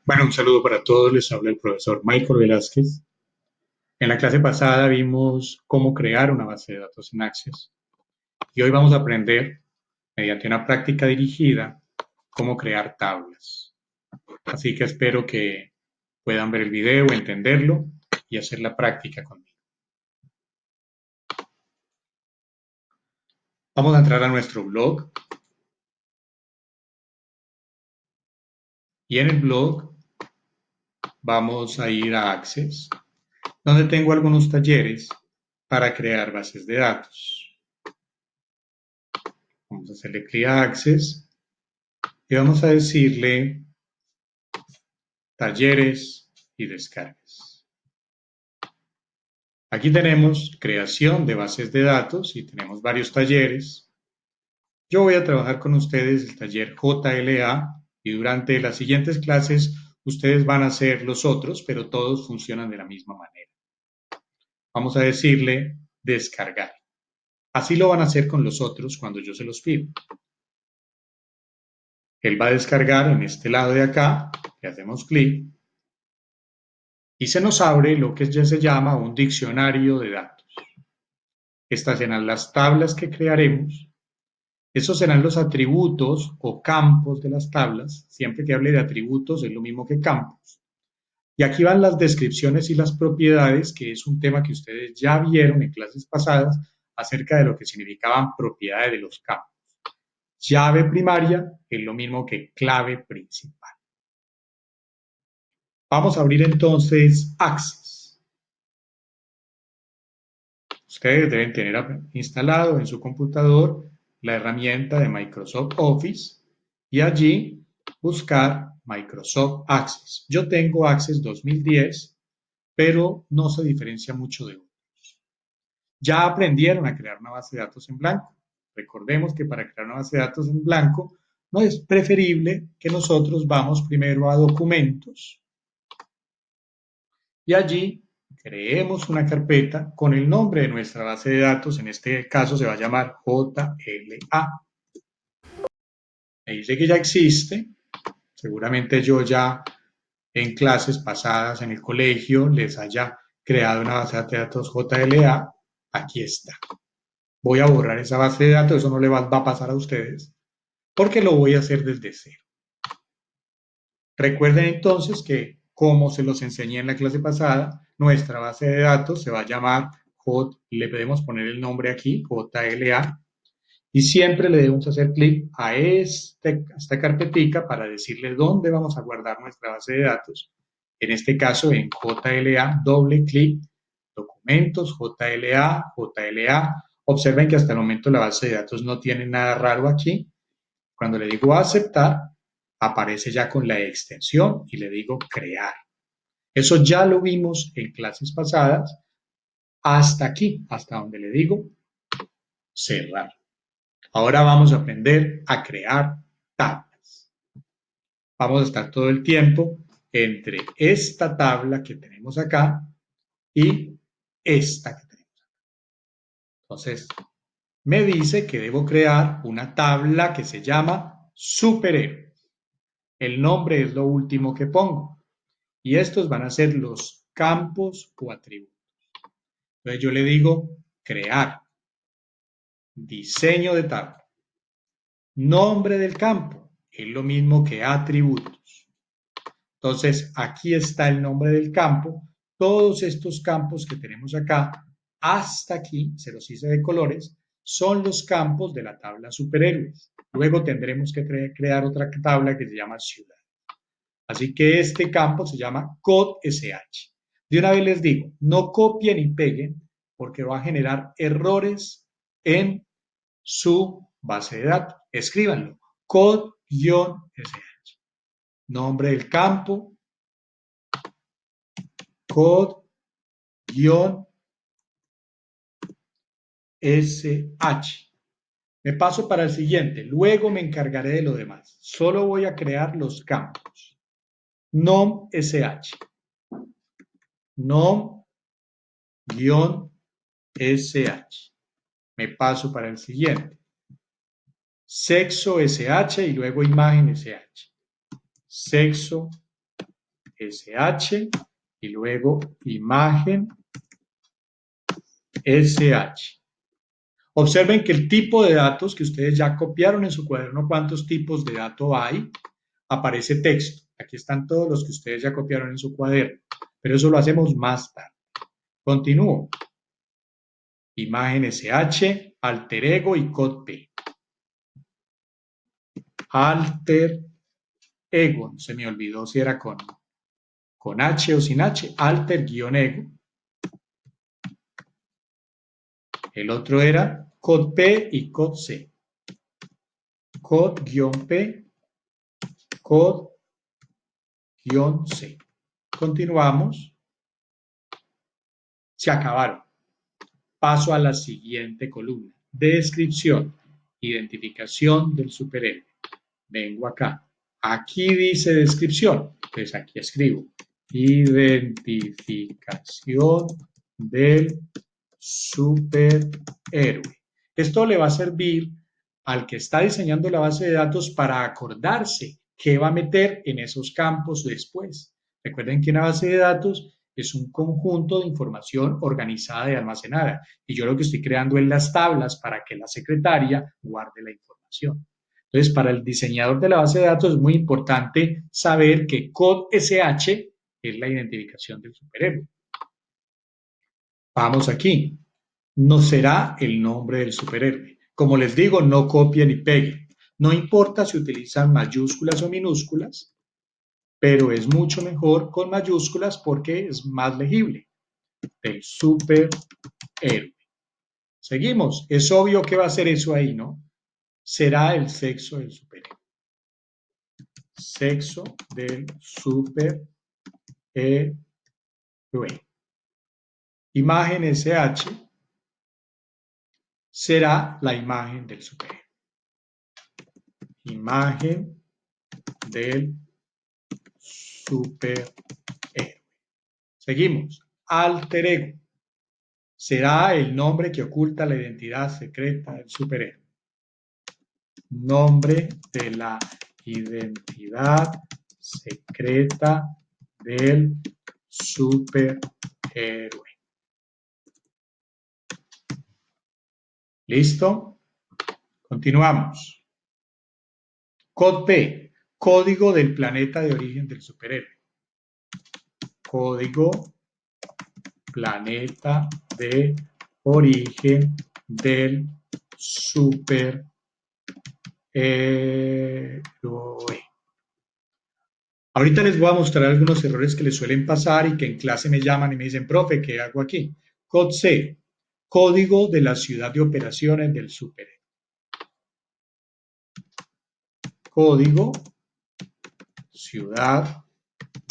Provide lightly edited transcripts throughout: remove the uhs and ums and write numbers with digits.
Bueno, un saludo para todos. Les habla el profesor Michael Velázquez. En la clase pasada vimos cómo crear una base de datos en Access y hoy vamos a aprender, mediante una práctica dirigida, cómo crear tablas. Así que espero que puedan ver el video, entenderlo y hacer la práctica conmigo. Vamos a entrar a nuestro blog y en el blog vamos a ir a Access, donde tengo algunos talleres para crear bases de datos. Vamos a hacerle clic a Access y vamos a decirle talleres y descargas. Aquí tenemos creación de bases de datos y tenemos varios talleres. Yo voy a trabajar con ustedes el taller JLA y durante las siguientes clases ustedes van a hacer los otros, pero todos funcionan de la misma manera. Vamos a decirle descargar. Así lo van a hacer con los otros cuando yo se los pido. Él va a descargar en este lado de acá, le hacemos clic y se nos abre lo que ya se llama un diccionario de datos. Estas serán las tablas que crearemos. Esos serán los atributos o campos de las tablas. Siempre que hable de atributos es lo mismo que campos. Y aquí van las descripciones y las propiedades, que es un tema que ustedes ya vieron en clases pasadas acerca de lo que significaban propiedades de los campos. Llave primaria es lo mismo que clave principal. Vamos a abrir entonces Access. Ustedes deben tener instalado en su computador la herramienta de Microsoft Office y allí buscar Microsoft Access. Yo tengo Access 2010, pero no se diferencia mucho de otros. Ya aprendieron a crear una base de datos en blanco. Recordemos que para crear una base de datos en blanco no es preferible que nosotros vamos primero a documentos y allí creemos una carpeta con el nombre de nuestra base de datos. En este caso se va a llamar JLA. Me dice que ya existe. Seguramente yo ya en clases pasadas en el colegio les haya creado una base de datos JLA. Aquí está. Voy a borrar esa base de datos, eso no le va a pasar a ustedes, porque lo voy a hacer desde cero. Recuerden entonces que, como se los enseñé en la clase pasada, nuestra base de datos se va a llamar le podemos poner el nombre aquí, JLA, y siempre le debemos hacer clic a esta carpetica para decirle dónde vamos a guardar nuestra base de datos. En este caso, en JLA, doble clic, documentos, JLA, JLA. Observen que hasta el momento la base de datos no tiene nada raro aquí. Cuando le digo aceptar, aparece ya con la extensión y le digo crear. Eso ya lo vimos en clases pasadas, hasta aquí, hasta donde le digo cerrar. Ahora vamos a aprender a crear tablas. Vamos a estar todo el tiempo entre esta tabla que tenemos acá y esta que tenemos acá. Entonces, me dice que debo crear una tabla que se llama superhéroes. El nombre es lo último que pongo. Y estos van a ser los campos o atributos. Entonces yo le digo crear, diseño de tabla, nombre del campo, es lo mismo que atributos. Entonces aquí está el nombre del campo. Todos estos campos que tenemos acá, hasta aquí, se los hice de colores, son los campos de la tabla superhéroes. Luego tendremos que crear otra tabla que se llama ciudad. Así que este campo se llama code.sh. De una vez les digo, no copien y peguen porque va a generar errores en su base de datos. Escríbanlo, code-sh. Nombre del campo, code-sh. Me paso para el siguiente, luego me encargaré de lo demás. Solo voy a crear los campos. nom.sh. nom-sh. Me paso para el siguiente. Sexo SH y luego imagen SH. Sexo SH y luego imagen SH. Observen que el tipo de datos que ustedes ya copiaron en su cuaderno, cuántos tipos de datos hay, aparece texto. Aquí están todos los que ustedes ya copiaron en su cuaderno, pero eso lo hacemos más tarde. Continúo. Imagen SH, alter ego y code P. Alter ego, se me olvidó si era con H o sin H, alter-ego. El otro era code P y code C. Code-P, code-C. Continuamos. Se acabaron. Paso a la siguiente columna. Descripción. Identificación del superhéroe. Vengo acá. Aquí dice descripción. Pues aquí escribo. Identificación del superhéroe. Esto le va a servir al que está diseñando la base de datos para acordarse qué va a meter en esos campos después. Recuerden que una base de datos es un conjunto de información organizada y almacenada. Y yo lo que estoy creando es las tablas para que la secretaria guarde la información. Entonces, para el diseñador de la base de datos es muy importante saber que code SH es la identificación del superhéroe. Vamos aquí. No será el nombre del superhéroe. Como les digo, no copien ni peguen. No importa si utilizan mayúsculas o minúsculas, pero es mucho mejor con mayúsculas porque es más legible. El superhéroe. Seguimos. Es obvio que va a ser eso ahí, ¿no? Será el sexo del superhéroe. Sexo del superhéroe. Imagen SH será la imagen del superhéroe. Imagen del superhéroe. Seguimos. Alter ego. Será el nombre que oculta la identidad secreta del superhéroe. Nombre de la identidad secreta del superhéroe. ¿Listo? Continuamos. Code P. Código del planeta de origen del superhéroe. Código planeta de origen del superhéroe. Ahorita les voy a mostrar algunos errores que les suelen pasar y que en clase me llaman y me dicen, profe, ¿qué hago aquí? Code C, código de la ciudad de operaciones del superhéroe. Código, ciudad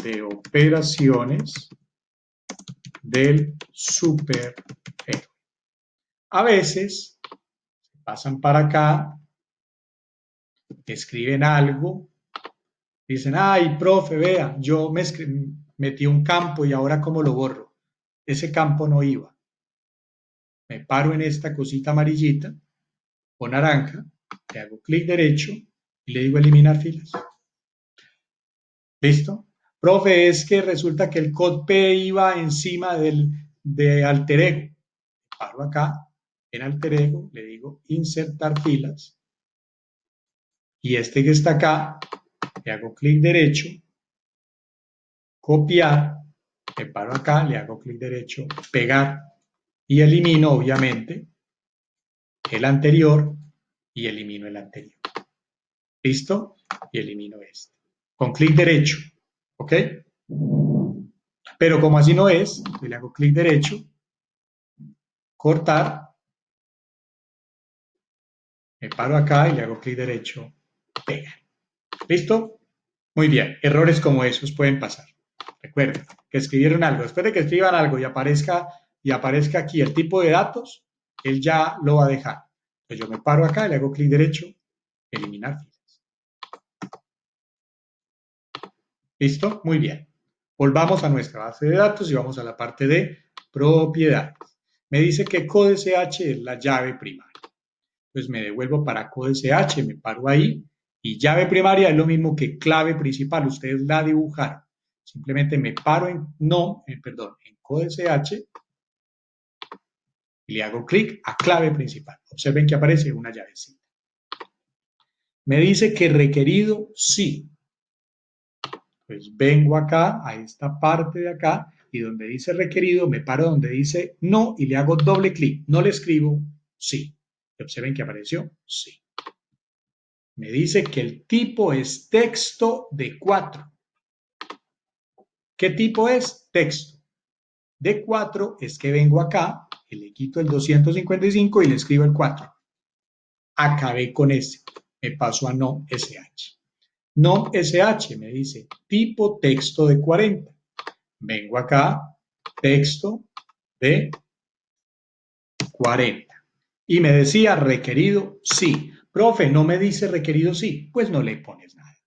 de operaciones del superhéroe. A veces pasan para acá, escriben algo, dicen, ay, profe, vea, yo metí un campo y ahora ¿cómo lo borro? Ese campo no iba. Me paro en esta cosita amarillita o naranja, le hago clic derecho y le digo eliminar filas. ¿Listo? Profe, es que resulta que el code P iba encima de alter ego. Paro acá en alter ego, le digo insertar filas y este que está acá, le hago clic derecho, copiar, me paro acá, le hago clic derecho, pegar y elimino obviamente el anterior y elimino el anterior. ¿Listo? Y elimino este. Con clic derecho. ¿Ok? Pero como así no es, le hago clic derecho, cortar, me paro acá y le hago clic derecho, pegar. ¿Listo? Muy bien. Errores como esos pueden pasar. Recuerden que escribieron algo. Después de que escriban algo y aparezca aquí el tipo de datos, él ya lo va a dejar. Entonces yo me paro acá y le hago clic derecho, eliminar filas. ¿Listo? Muy bien. Volvamos a nuestra base de datos y vamos a la parte de propiedades. Me dice que CodeSH es la llave primaria. Pues me devuelvo para CodeSH, me paro ahí y llave primaria es lo mismo que clave principal. Ustedes la dibujaron. Simplemente me paro en CodeSH y le hago clic a clave principal. Observen que aparece una llavecita. Me dice que requerido sí. Pues vengo acá, a esta parte de acá, y donde dice requerido, me paro donde dice no y le hago doble clic. No le escribo sí. Y observen que apareció sí. Me dice que el tipo es texto de 4. ¿Qué tipo es? Texto. De 4 es que vengo acá, y le quito el 255 y le escribo el 4. Acabé con ese. Me paso a no SH. No SH me dice tipo texto de 40. Vengo acá, texto de 40. Y me decía requerido sí. Profe, ¿no me dice requerido sí? Pues no le pones nada.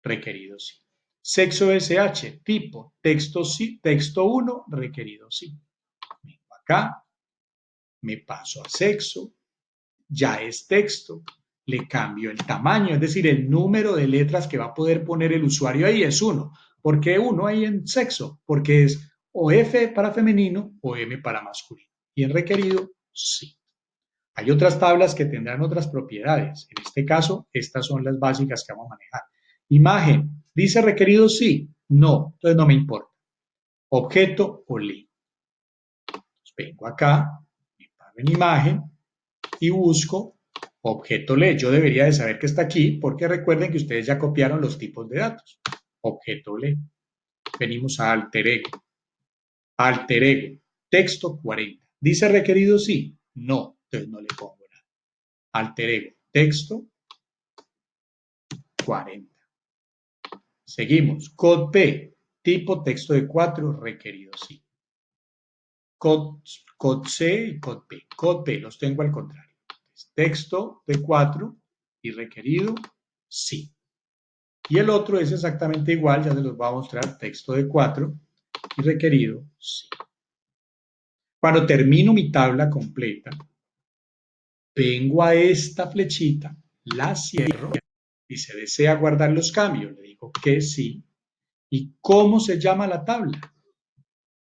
Requerido sí. Sexo SH, tipo texto sí, texto 1, requerido sí. Vengo acá, me paso a sexo, ya es texto, le cambio el tamaño, es decir, el número de letras que va a poder poner el usuario ahí es 1. ¿Por qué 1 ahí en sexo? Porque es o F para femenino o M para masculino. Y en requerido, sí. Hay otras tablas que tendrán otras propiedades. En este caso, estas son las básicas que vamos a manejar. Imagen, ¿dice requerido sí? No, entonces no me importa. Objeto o link. Vengo acá, me paro en imagen y busco objeto ley. Yo debería de saber que está aquí porque recuerden que ustedes ya copiaron los tipos de datos. Objeto ley. Venimos a alter ego. Alter ego. Texto 40. ¿Dice requerido sí? No, entonces no le pongo nada. Alter ego. Texto 40. Seguimos. Code P. Tipo texto de 4, requerido sí. Code C y code P. Code P los tengo al contrario. Texto de 4 y requerido sí. Y el otro es exactamente igual, ya se los voy a mostrar, texto de 4 y requerido sí. Cuando termino mi tabla completa, vengo a esta flechita, la cierro y se desea guardar los cambios. Le digo que sí. ¿Y cómo se llama la tabla? Voy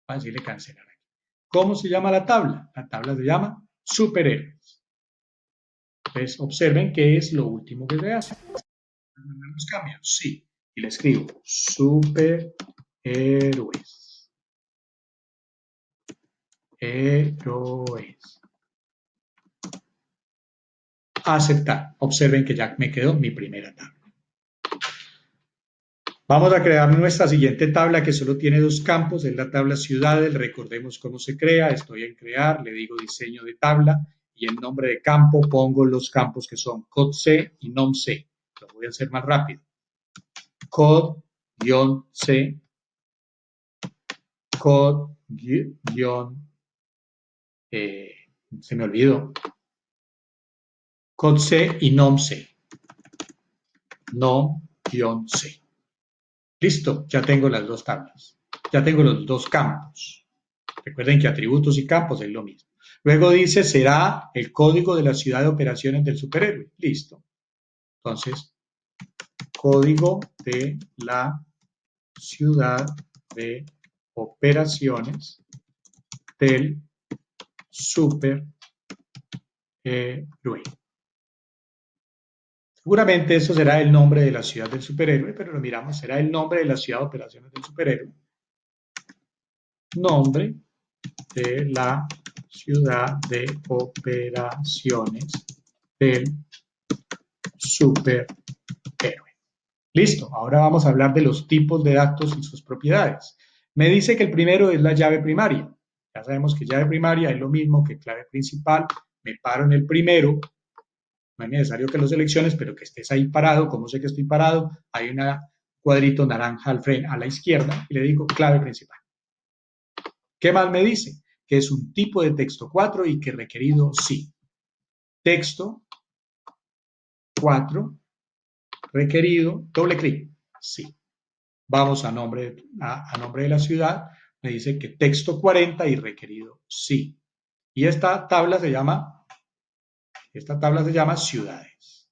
a decirle cancelar aquí. ¿Cómo se llama la tabla? La tabla se llama superhéroes. Entonces, observen que es lo último que se hace. ¿Los cambios? Sí. Y le escribo superhéroes. Héroes. Aceptar. Observen que ya me quedó mi primera tabla. Vamos a crear nuestra siguiente tabla que solo tiene 2 campos, es la tabla ciudades. Recordemos cómo se crea. Estoy en crear, le digo diseño de tabla y en nombre de campo pongo los campos que son code-c y nom-c. Lo voy a hacer más rápido. Code-c, se me olvidó, code-c y nom-c. Nom-c. Listo, ya tengo las 2 tablas. Ya tengo los 2 campos. Recuerden que atributos y campos es lo mismo. Luego dice, será el código de la ciudad de operaciones del superhéroe. Listo. Entonces, código de la ciudad de operaciones del superhéroe. Seguramente eso será el nombre de la ciudad del superhéroe, pero lo miramos, será el nombre de la ciudad de operaciones del superhéroe. Nombre de la ciudad de operaciones del superhéroe. Listo, ahora vamos a hablar de los tipos de datos y sus propiedades. Me dice que el primero es la llave primaria. Ya sabemos que llave primaria es lo mismo que clave principal. Me paro en el primero. No es necesario que lo selecciones, pero que estés ahí parado. ¿Cómo sé que estoy parado? Hay un cuadrito naranja al frente, a la izquierda, y le digo clave principal. ¿Qué más me dice? Que es un tipo de texto 4 y que requerido sí. Texto 4, requerido, doble clic, sí. Vamos a nombre de la ciudad, me dice que texto 40 y requerido sí. Y esta tabla se llama ciudades.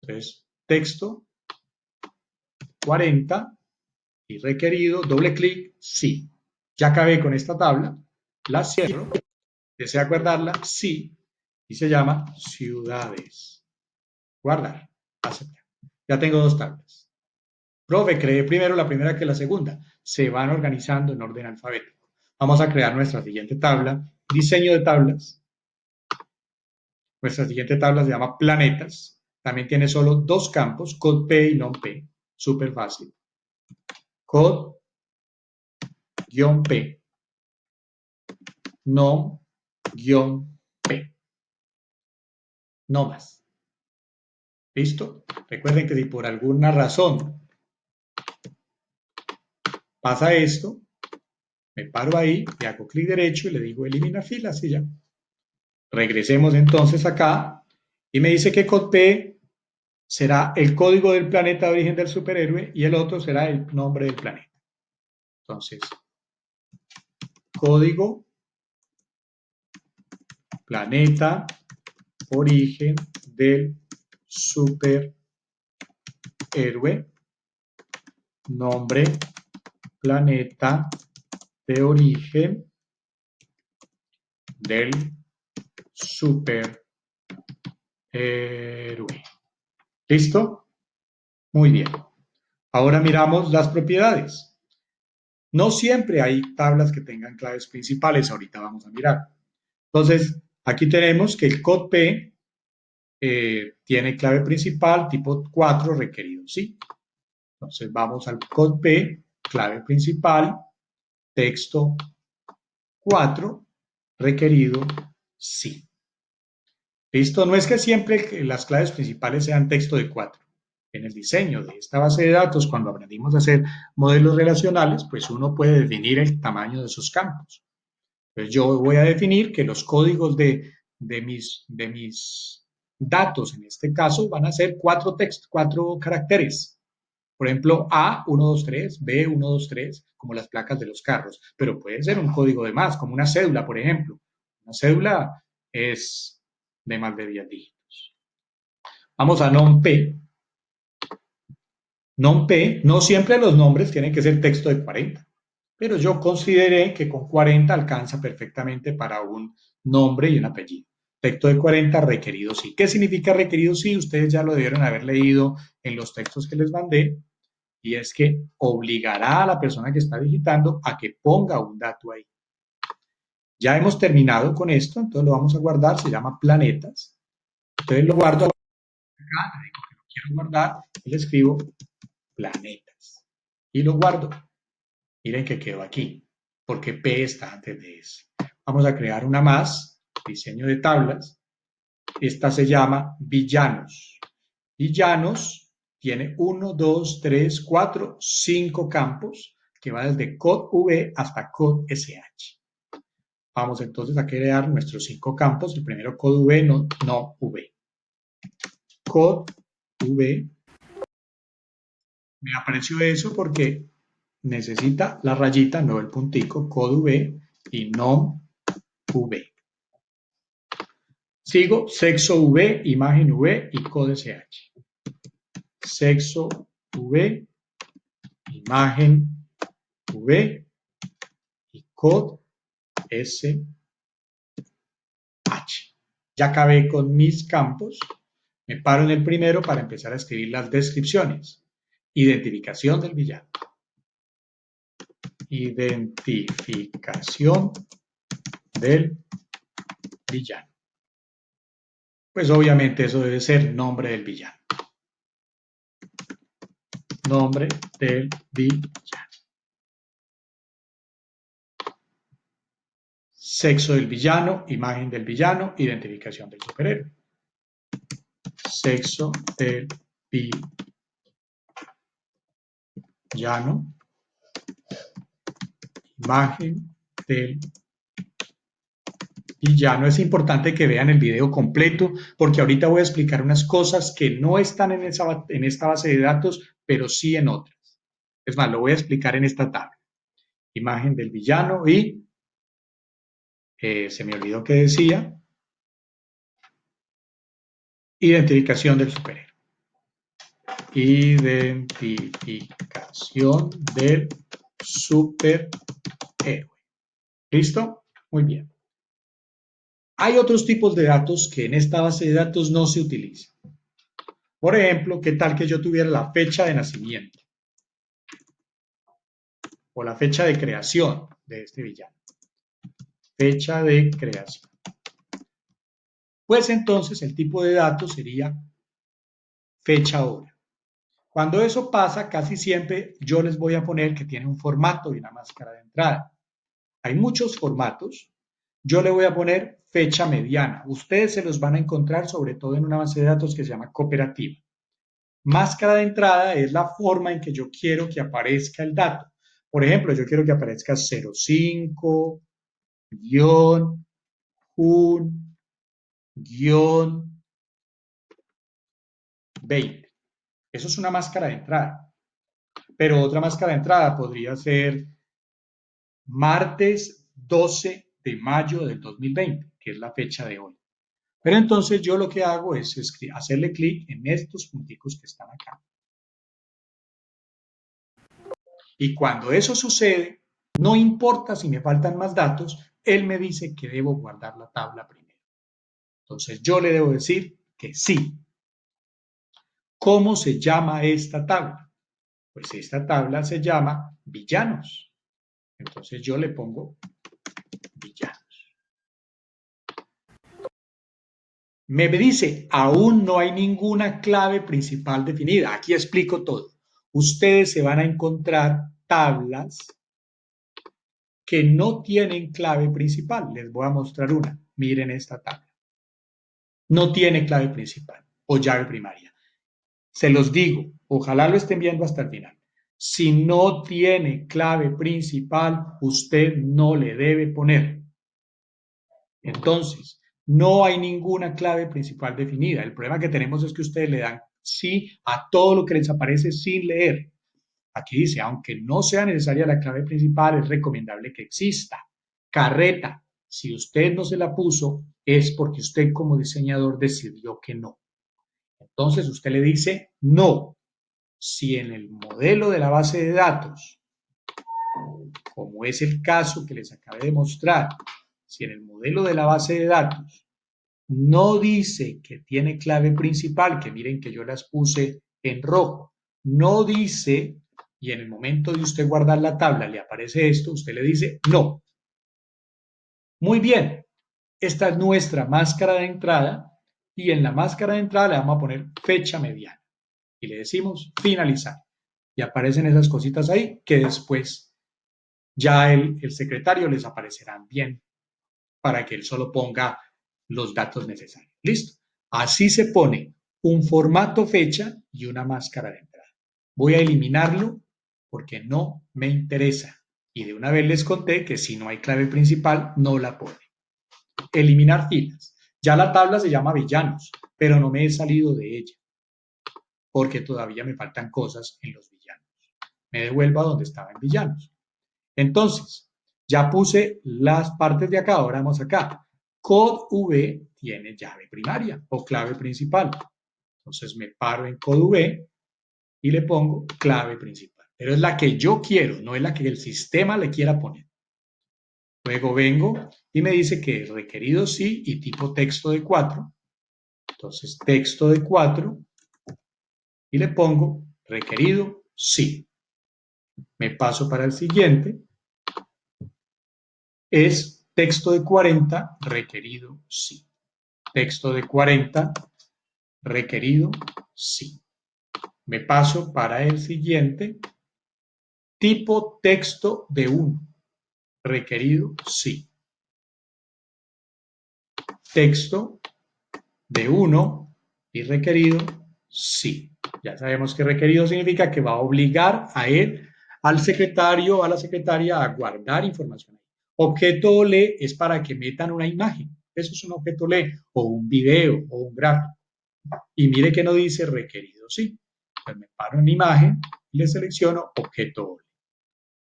Entonces, texto 40 y requerido, doble clic, sí. Ya acabé con esta tabla, la cierro, desea guardarla, sí, y se llama ciudades. Guardar, aceptar. Ya tengo dos tablas. Profe, creé primero la primera que la segunda. Se van organizando en orden alfabético. Vamos a crear nuestra siguiente tabla, diseño de tablas. Nuestra siguiente tabla se llama planetas. También tiene solo dos campos, code P y non P. Súper fácil. Code-P, nom-P. No más. ¿Listo? Recuerden que si por alguna razón pasa esto, me paro ahí, le hago clic derecho y le digo eliminar filas y ya. Regresemos entonces acá y me dice que code-P será el código del planeta de origen del superhéroe y el otro será el nombre del planeta. Entonces, código planeta origen del superhéroe, nombre planeta de origen del superhéroe. ¿Listo? Muy bien. Ahora miramos las propiedades. No siempre hay tablas que tengan claves principales, ahorita vamos a mirar. Entonces, aquí tenemos que el code P tiene clave principal tipo 4 requerido, ¿sí? Entonces, vamos al code P, clave principal, texto 4, requerido, sí. ¿Listo? No es que siempre las claves principales sean texto de 4. En el diseño de esta base de datos, cuando aprendimos a hacer modelos relacionales, pues uno puede definir el tamaño de sus campos. Entonces yo voy a definir que los códigos de mis datos, en este caso, van a ser 4 caracteres. Por ejemplo, A123, B123, como las placas de los carros, pero puede ser un código de más, como una cédula, por ejemplo. Una cédula es de más de 10 dígitos. Vamos a non-P. Non-P, no siempre los nombres tienen que ser texto de 40, pero yo consideré que con 40 alcanza perfectamente para un nombre y un apellido. Texto de 40 requerido sí. ¿Qué significa requerido sí? Ustedes ya lo debieron haber leído en los textos que les mandé, y es que obligará a la persona que está digitando a que ponga un dato ahí. Ya hemos terminado con esto, entonces lo vamos a guardar, se llama planetas. Entonces lo guardo acá, le digo que lo quiero guardar y le escribo planetas. Y lo guardo. Miren que quedó aquí, porque P está antes de S. Vamos a crear una más, diseño de tablas. Esta se llama villanos. Villanos tiene 1, 2, 3, 4, 5 campos, que va desde code V hasta code SH. Vamos entonces a crear nuestros 5 campos. El primero code V, no V. Code V. Me apareció eso porque necesita la rayita, no el puntico, code V y nom V. Sigo sexo V, imagen V y code SH. Sexo V, imagen V y code SH. Ya acabé con mis campos. Me paro en el primero para empezar a escribir las descripciones. Identificación del villano. Identificación del villano. Pues obviamente eso debe ser nombre del villano. Nombre del villano. Sexo del villano, imagen del villano, identificación del superhéroe. Sexo del villano, imagen del villano. Es importante que vean el video completo porque ahorita voy a explicar unas cosas que no están en esta base de datos, pero sí en otras. Es más, lo voy a explicar en esta tabla. Imagen del villano y se me olvidó que decía identificación del superhéroe. Identificación del superhéroe. ¿Listo? Muy bien. Hay otros tipos de datos que en esta base de datos no se utilizan. Por ejemplo, ¿qué tal que yo tuviera la fecha de nacimiento o la fecha de creación de este villano? Fecha de creación. Pues entonces el tipo de datos sería fecha hora. Cuando eso pasa, casi siempre yo les voy a poner que tiene un formato y una máscara de entrada. Hay muchos formatos. Yo le voy a poner fecha mediana. Ustedes se los van a encontrar sobre todo en una base de datos que se llama cooperativa. Máscara de entrada es la forma en que yo quiero que aparezca el dato. Por ejemplo, yo quiero que aparezca 05, guión, jun, guión, 20. Eso es una máscara de entrada. Pero otra máscara de entrada podría ser martes 12 de mayo del 2020, que es la fecha de hoy. Pero entonces yo lo que hago es hacerle clic en estos punticos que están acá. Y cuando eso sucede, no importa si me faltan más datos, él me dice que debo guardar la tabla primero. Entonces yo le debo decir que sí. ¿Cómo se llama esta tabla? Pues esta tabla se llama villanos. Entonces yo le pongo villanos. Me dice, aún no hay ninguna clave principal definida. Aquí explico todo. Ustedes se van a encontrar tablas que no tienen clave principal. Les voy a mostrar una. Miren esta tabla. No tiene clave principal o llave primaria. Se los digo, ojalá lo estén viendo hasta el final. Si no tiene clave principal, usted no le debe poner. Entonces, no hay ninguna clave principal definida. El problema que tenemos es que ustedes le dan sí a todo lo que les aparece sin leer. Aquí dice, aunque no sea necesaria la clave principal, es recomendable que exista. Carreta, si usted no se la puso, es porque usted como diseñador decidió que no. Entonces usted le dice no. Si en el modelo de la base de datos, como es el caso que les acabé de mostrar, si en el modelo de la base de datos no dice que tiene clave principal, que miren que yo las puse en rojo, no dice, y en el momento de usted guardar la tabla le aparece esto, usted le dice no. Muy bien, esta es nuestra máscara de entrada y en la máscara de entrada le vamos a poner fecha mediana y le decimos finalizar. Y aparecen esas cositas ahí que después ya el secretario les aparecerán bien para que él solo ponga los datos necesarios. ¿Listo? Así se pone un formato fecha y una máscara de entrada. Voy a eliminarlo porque no me interesa. Y de una vez les conté que si no hay clave principal, no la pone. Eliminar filas. Ya la tabla se llama villanos, pero no me he salido de ella porque todavía me faltan cosas en los villanos. Me devuelvo a donde estaba en villanos. Entonces, ya puse las partes de acá, ahora vamos acá. Code V tiene llave primaria o clave principal. Entonces me paro en Code V y le pongo clave principal. Pero es la que yo quiero, no es la que el sistema le quiera poner. Luego vengo y me dice que requerido sí y tipo texto de 4. Entonces texto de 4 y le pongo requerido sí. Me paso para el siguiente. Es texto de 40 requerido sí. Texto de 40 requerido sí. Me paso para el siguiente. Tipo texto de 1 requerido sí. Texto de 1 y requerido sí. Ya sabemos que requerido significa que va a obligar a él, al secretario o a la secretaria a guardar información. Objeto OLE es para que metan una imagen. Eso es un objeto OLE o un video o un gráfico. Y mire que no dice requerido sí. Entonces me paro en imagen y le selecciono objeto OLE.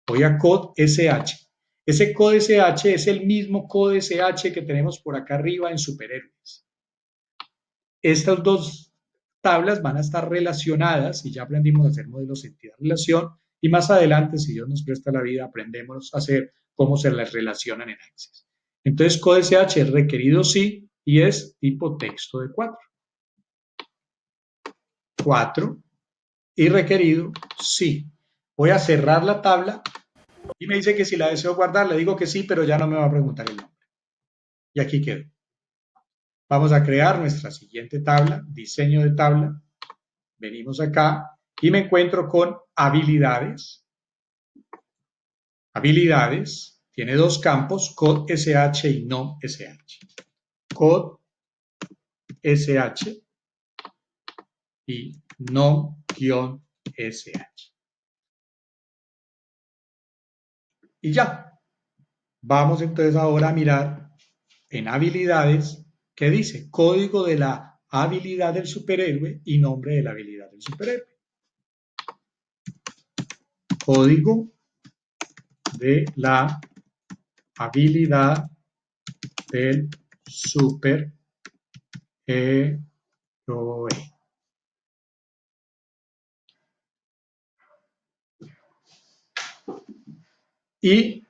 Voy a code SH. Ese code SH es el mismo code SH que tenemos por acá arriba en superhéroes. Estos dos tablas van a estar relacionadas y ya aprendimos a hacer modelos entidad-relación y más adelante, si Dios nos presta la vida, aprendemos a hacer cómo se las relacionan en Access. Entonces, CodeSH es requerido sí y es tipo texto de 4. 4 y requerido sí. Voy a cerrar la tabla y me dice que si la deseo guardar, le digo que sí, pero ya no me va a preguntar el nombre. Y aquí quedó. Vamos a crear nuestra siguiente tabla, diseño de tabla. Venimos acá y me encuentro con habilidades. Habilidades tiene dos campos, code SH y nom SH. Code SH y nom-sh. Y ya. Vamos entonces ahora a mirar en habilidades que dice código de la habilidad del superhéroe y nombre de la habilidad del superhéroe. Código de la habilidad del superhéroe. Y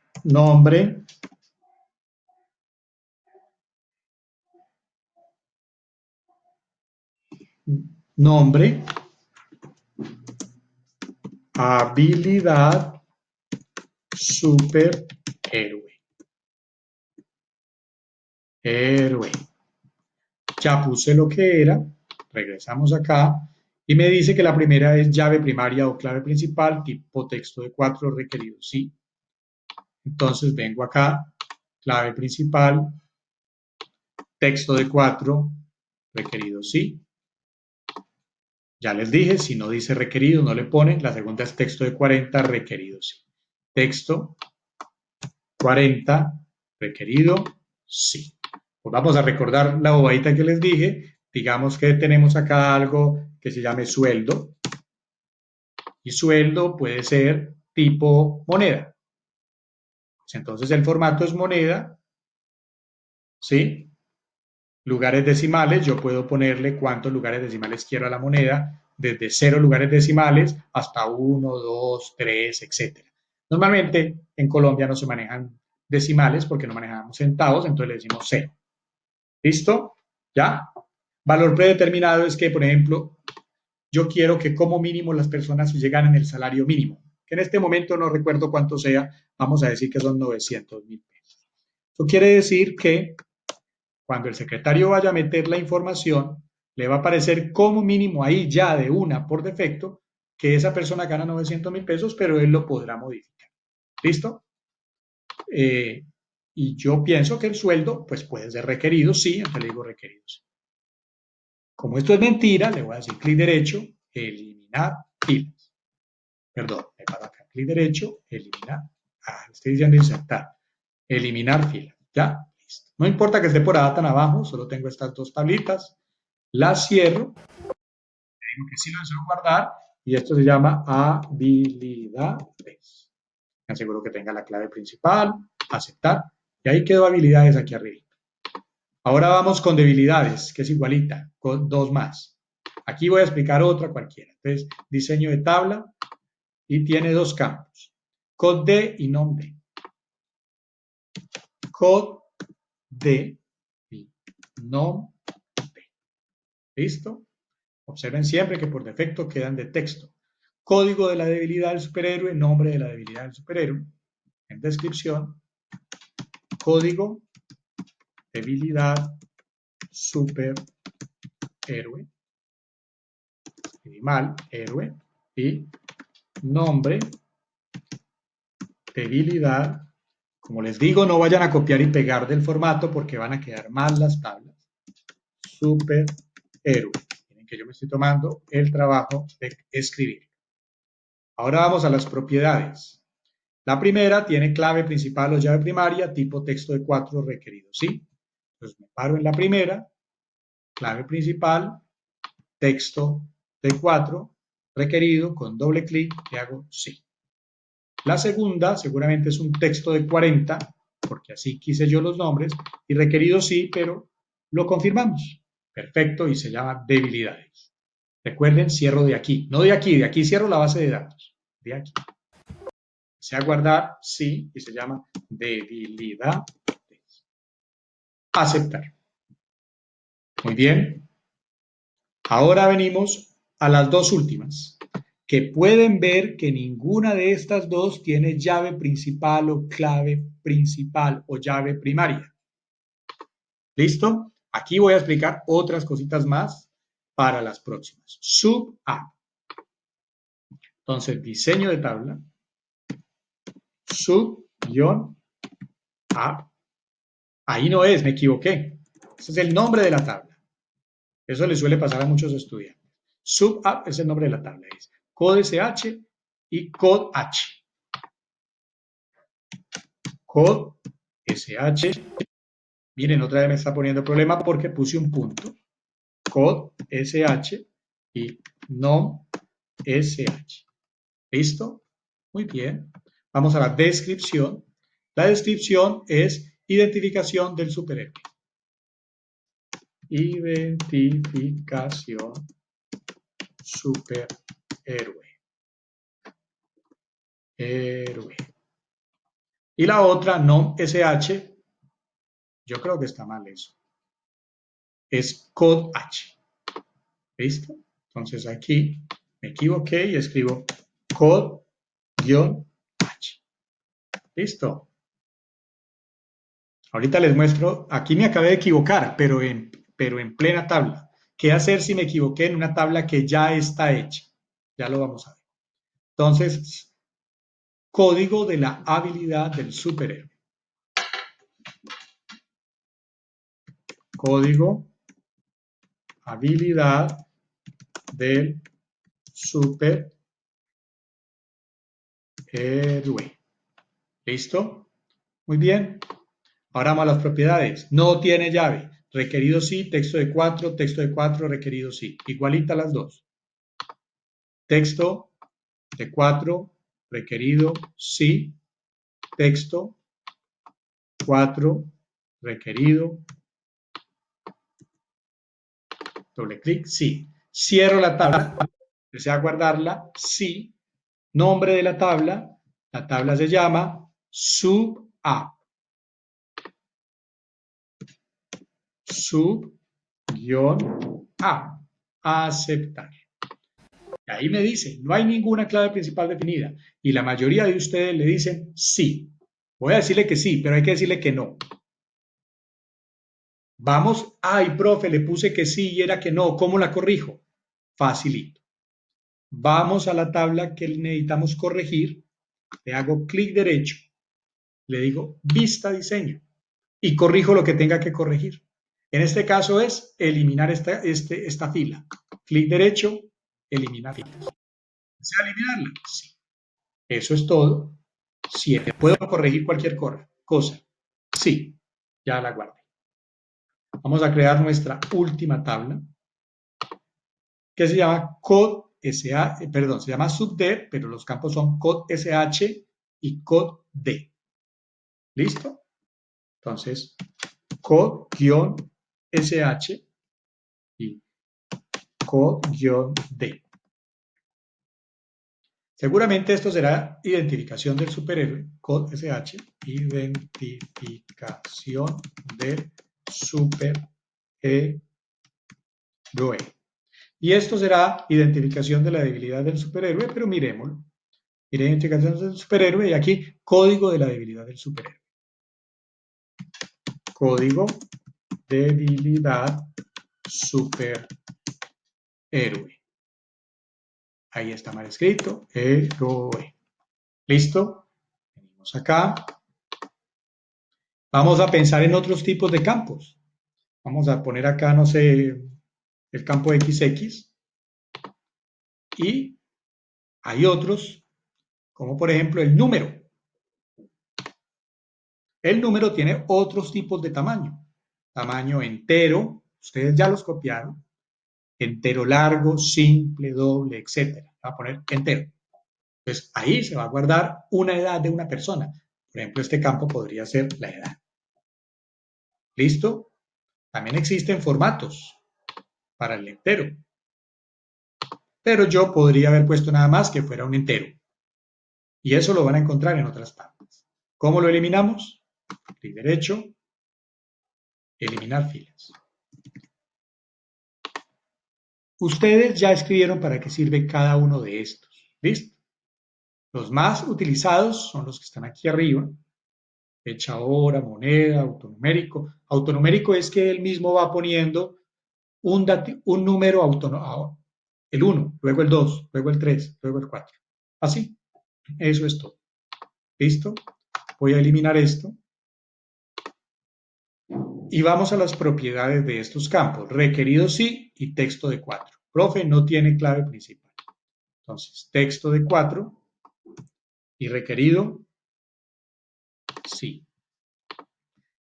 nombre habilidad superhéroe. Ya puse lo que era, regresamos acá y me dice que la primera es llave primaria o clave principal, tipo texto de 4 requerido, sí. Entonces vengo acá, clave principal, texto de 4 requerido, sí. Ya les dije, si no dice requerido, no le ponen. La segunda es texto de 40 requerido, sí. Texto 40 requerido, sí. Pues vamos a recordar la bobadita que les dije. Digamos que tenemos acá algo que se llame sueldo. Y sueldo puede ser tipo moneda. Pues entonces el formato es moneda, ¿sí? Lugares decimales, yo puedo ponerle cuántos lugares decimales quiero a la moneda, desde 0 lugares decimales hasta 1, 2, 3, etc. Normalmente en Colombia no se manejan decimales porque no manejamos centavos, entonces le decimos 0. ¿Listo? ¿Ya? Valor predeterminado es que, por ejemplo, yo quiero que como mínimo las personas llegaran el salario mínimo, que en este momento no recuerdo cuánto sea, vamos a decir que son 900.000 pesos. Eso quiere decir que cuando el secretario vaya a meter la información, le va a aparecer como mínimo ahí ya de una por defecto que esa persona gana 900.000 pesos, pero él lo podrá modificar. ¿Listo? Y yo pienso que el sueldo pues puede ser requerido, sí, entonces le digo requerido, sí. Como esto es mentira, le voy a decir clic derecho, eliminar filas. Perdón, me paro acá, clic derecho, eliminar. Estoy diciendo insertar. Eliminar filas. ¿Ya? Listo. No importa que esté por acá tan abajo, solo tengo estas dos tablitas. Las cierro. Digo que sí lo deseo guardar. Y esto se llama habilidades. Me aseguro que tenga la clave principal. Aceptar. Y ahí quedó habilidades aquí arriba. Ahora vamos con debilidades, que es igualita, con dos más. Aquí voy a explicar otra cualquiera. Entonces, diseño de tabla y tiene dos campos. Code y nombre. Code y nombre. ¿Listo? Observen siempre que por defecto quedan de texto. Código de la debilidad del superhéroe, nombre de la debilidad del superhéroe. En descripción, código, debilidad, superhéroe. Escribí mal, héroe. Y nombre, debilidad. Como les digo, no vayan a copiar y pegar del formato porque van a quedar mal las tablas. Superhéroe. Miren que yo me estoy tomando el trabajo de escribir. Ahora vamos a las propiedades. La primera tiene clave principal o llave primaria, tipo texto de 4 requerido, ¿sí? Entonces me paro en la primera, clave principal, texto de 4 requerido, con doble clic le hago sí. La segunda seguramente es un texto de 40, porque así quise yo los nombres, y requerido sí, pero lo confirmamos. Perfecto, y se llama debilidades. Recuerden, cierro de aquí, no de aquí cierro la base de datos, de aquí. Se a guardar, sí, y se llama debilidades. Aceptar. Muy bien. Ahora venimos a las dos últimas, que pueden ver que ninguna de estas dos tiene llave principal o clave principal o llave primaria. ¿Listo? Aquí voy a explicar otras cositas más para las próximas. Sub-app. Entonces, diseño de tabla, sub-app. Ahí no es, me equivoqué. Ese es el nombre de la tabla. Eso le suele pasar a muchos estudiantes. Sub-app es el nombre de la tabla. Es code SH y code H. Code SH. Miren, otra vez me está poniendo problema porque puse un punto. Code SH y nom SH. ¿Listo? Muy bien. Vamos a la descripción. La descripción es identificación del superhéroe. Identificación superhéroe. Héroe. Y la otra, nom SH, yo creo que está mal eso. Es code H. ¿Listo? Entonces aquí me equivoqué y escribo code-H. ¿Listo? Ahorita les muestro, aquí me acabé de equivocar, pero en plena tabla. ¿Qué hacer si me equivoqué en una tabla que ya está hecha? Ya lo vamos a ver. Entonces, código de la habilidad del superhéroe. Código, habilidad del superhéroe. ¿Listo? Muy bien. Ahora vamos a las propiedades. No tiene llave. Requerido sí, texto de 4, requerido sí. Igualita las dos. Texto de 4, requerido sí. Texto 4, requerido. Doble clic, sí. Cierro la tabla. Desea guardarla, sí. Nombre de la tabla. La tabla se llama sub-app. Sub-app. Aceptar. Y ahí me dice, no hay ninguna clave principal definida. Y la mayoría de ustedes le dicen sí. Voy a decirle que sí, pero hay que decirle que no. Vamos, ay, profe, le puse que sí y era que no. ¿Cómo la corrijo? Facilito. Vamos a la tabla que necesitamos corregir. Le hago clic derecho. Le digo vista diseño. Y corrijo lo que tenga que corregir. En este caso es eliminar esta fila. Clic derecho, eliminar filas. ¿Desea eliminarla? Sí. Eso es todo. 7. ¿Puedo corregir cualquier cosa? Sí, ya la guardé. Vamos a crear nuestra última tabla que se llama code SH, perdón, se llama subd, pero los campos son code SH y code D. ¿Listo? Entonces, code-SH y code-D. Seguramente esto será identificación del superhéroe, code SH, identificación del superhéroe. Y esto será identificación de la debilidad del superhéroe, pero miremoslo. Identificación del superhéroe y aquí código de la debilidad del superhéroe. Código debilidad superhéroe. Ahí está mal escrito. Héroe. ¿Listo? Venimos acá. Vamos a pensar en otros tipos de campos. Vamos a poner acá, no sé, el campo XX. Y hay otros, como por ejemplo el número. El número tiene otros tipos de tamaño. Tamaño entero, ustedes ya los copiaron. Entero largo, simple, doble, etc. Va a poner entero. Entonces ahí se va a guardar una edad de una persona. Por ejemplo, este campo podría ser la edad. ¿Listo? También existen formatos. para el entero. Pero yo podría haber puesto nada más que fuera un entero. Y eso lo van a encontrar en otras tablas. ¿Cómo lo eliminamos? Clic derecho, eliminar filas. Ustedes ya escribieron para qué sirve cada uno de estos. ¿Listo? Los más utilizados son los que están aquí arriba. Fecha hora, moneda, autonumérico. Autonumérico es que él mismo va poniendo un número autónomo. El 1, luego el 2, luego el 3, luego el 4. Así. Eso es todo. ¿Listo? Voy a eliminar esto. Y vamos a las propiedades de estos campos. Requerido sí y texto de 4. Profe, no tiene clave principal. Entonces, texto de 4 y requerido sí.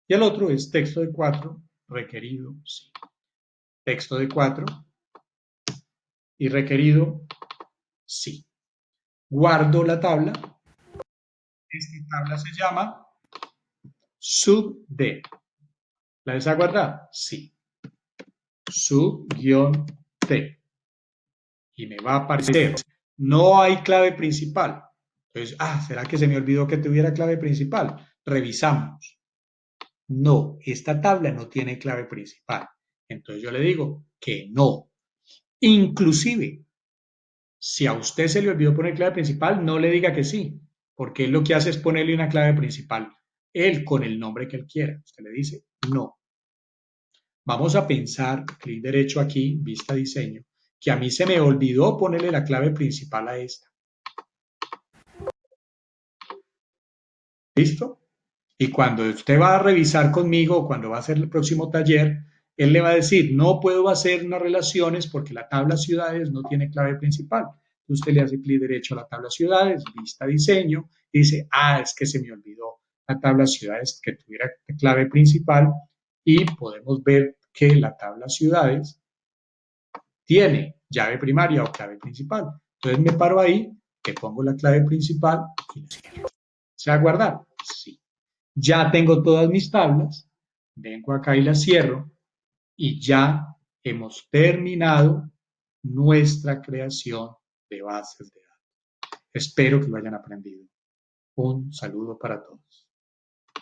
Y el otro es texto de 4, requerido sí. Texto de 4 y requerido sí. Guardo la tabla. Esta tabla se llama sub-d. ¿La desea guardar? Sí. Sub-t. Y me va a aparecer. No hay clave principal. Entonces, ¿será que se me olvidó que tuviera clave principal? Revisamos. No, esta tabla no tiene clave principal. Entonces yo le digo que no. Inclusive, si a usted se le olvidó poner clave principal, no le diga que sí, porque él lo que hace es ponerle una clave principal, él con el nombre que él quiera. Usted le dice no. Vamos a pensar, clic derecho aquí, vista diseño, que a mí se me olvidó ponerle la clave principal a esta. ¿Listo? Y cuando usted va a revisar conmigo, o cuando va a hacer el próximo taller, él le va a decir, no puedo hacer unas relaciones porque la tabla ciudades no tiene clave principal. Usted le hace clic derecho a la tabla ciudades, vista diseño, y dice, es que se me olvidó la tabla ciudades que tuviera clave principal, y podemos ver que la tabla ciudades tiene llave primaria o clave principal. Entonces me paro ahí, que pongo la clave principal y la cierro. ¿Se va a guardar? Sí. Ya tengo todas mis tablas, vengo acá y las cierro y ya hemos terminado nuestra creación de bases de datos. Espero que lo hayan aprendido. Un saludo para todos.